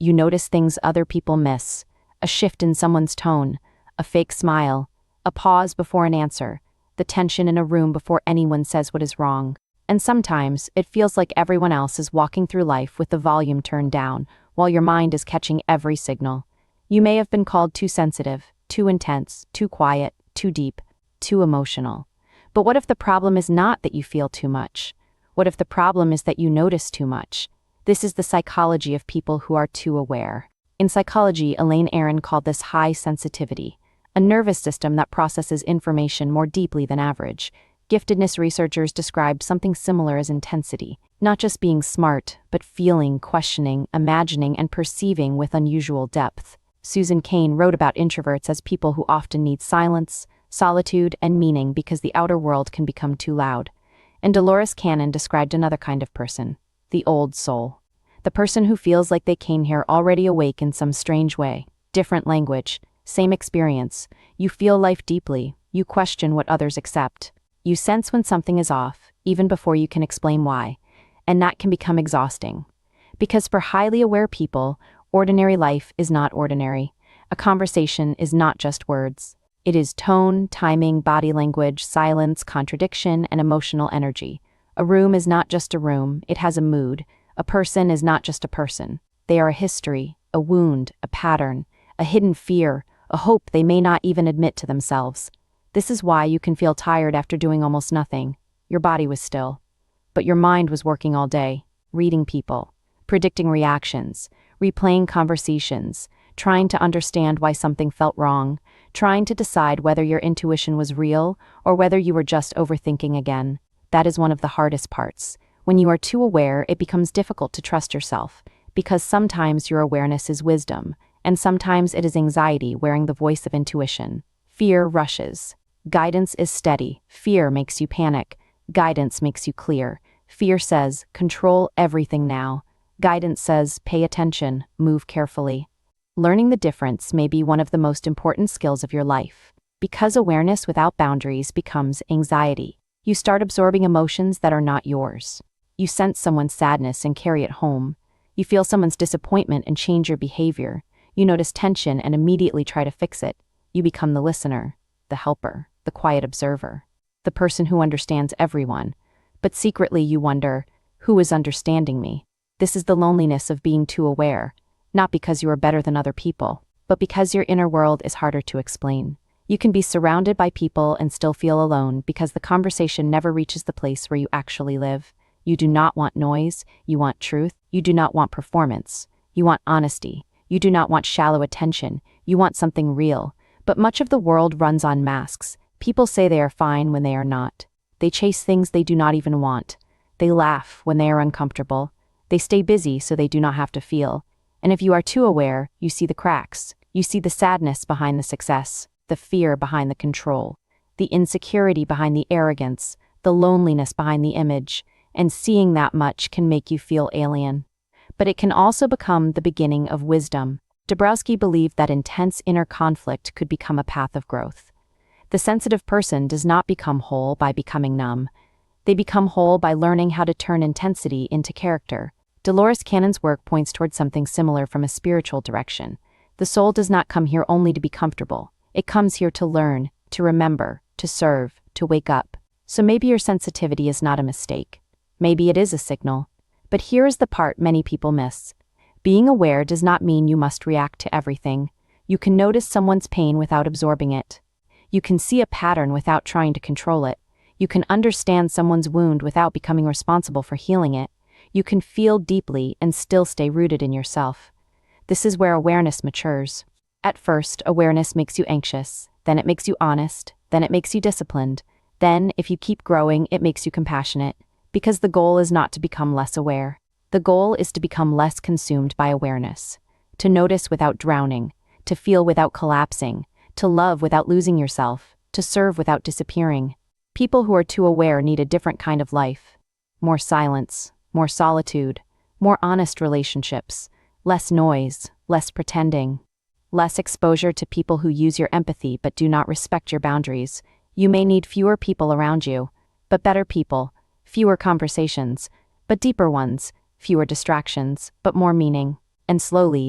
you notice things other people miss: a shift in someone's tone, a fake smile, a pause before an answer, the tension in a room before anyone says what is wrong. And sometimes, it feels like everyone else is walking through life with the volume turned down, while your mind is catching every signal. You may have been called too sensitive, too intense, too quiet, too deep, too emotional. But what if the problem is not that you feel too much? What if the problem is that you notice too much? This is the psychology of people who are too aware. In psychology, Elaine Aron called this high sensitivity, a nervous system that processes information more deeply than average. Giftedness researchers described something similar as intensity, not just being smart, but feeling, questioning, imagining, and perceiving with unusual depth. Susan Cain wrote about introverts as people who often need silence, solitude, and meaning because the outer world can become too loud. And Dolores Cannon described another kind of person, the old soul. The person who feels like they came here already awake in some strange way. Different language, same experience. You feel life deeply. You question what others accept. You sense when something is off, even before you can explain why. And that can become exhausting. Because for highly aware people, ordinary life is not ordinary. A conversation is not just words. It is tone, timing, body language, silence, contradiction, and emotional energy. A room is not just a room, it has a mood. A person is not just a person. They are a history, a wound, a pattern, a hidden fear, a hope they may not even admit to themselves. This is why you can feel tired after doing almost nothing. Your body was still. But your mind was working all day, reading people, predicting reactions, replaying conversations, trying to understand why something felt wrong, trying to decide whether your intuition was real or whether you were just overthinking again. That is one of the hardest parts. When you are too aware, it becomes difficult to trust yourself, because sometimes your awareness is wisdom, and sometimes it is anxiety wearing the voice of intuition. Fear rushes. Guidance is steady. Fear makes you panic. Guidance makes you clear. Fear says, control everything now. Guidance says, pay attention, move carefully. Learning the difference may be one of the most important skills of your life. Because awareness without boundaries becomes anxiety. You start absorbing emotions that are not yours. You sense someone's sadness and carry it home. You feel someone's disappointment and change your behavior. You notice tension and immediately try to fix it. You become the listener, the helper, the quiet observer, the person who understands everyone. But secretly you wonder, who is understanding me? This is the loneliness of being too aware, not because you are better than other people, but because your inner world is harder to explain. You can be surrounded by people and still feel alone because the conversation never reaches the place where you actually live. You do not want noise, you want truth, you do not want performance, you want honesty, you do not want shallow attention, you want something real. But much of the world runs on masks. People say they are fine when they are not. They chase things they do not even want. They laugh when they are uncomfortable. They stay busy so they do not have to feel. And if you are too aware, you see the cracks. You see the sadness behind the success, the fear behind the control, the insecurity behind the arrogance, the loneliness behind the image. And seeing that much can make you feel alien. But it can also become the beginning of wisdom. Dabrowski believed that intense inner conflict could become a path of growth. The sensitive person does not become whole by becoming numb. They become whole by learning how to turn intensity into character. Dolores Cannon's work points towards something similar from a spiritual direction. The soul does not come here only to be comfortable. It comes here to learn, to remember, to serve, to wake up. So maybe your sensitivity is not a mistake. Maybe it is a signal. But here is the part many people miss. Being aware does not mean you must react to everything. You can notice someone's pain without absorbing it. You can see a pattern without trying to control it. You can understand someone's wound without becoming responsible for healing it. You can feel deeply and still stay rooted in yourself. This is where awareness matures. At first, awareness makes you anxious. Then it makes you honest. Then it makes you disciplined. Then, if you keep growing, it makes you compassionate. Because the goal is not to become less aware. The goal is to become less consumed by awareness. To notice without drowning. To feel without collapsing. To love without losing yourself. To serve without disappearing. People who are too aware need a different kind of life. More silence, more solitude, more honest relationships, less noise, less pretending, less exposure to people who use your empathy but do not respect your boundaries. You may need fewer people around you, but better people, fewer conversations, but deeper ones, fewer distractions, but more meaning. and slowly,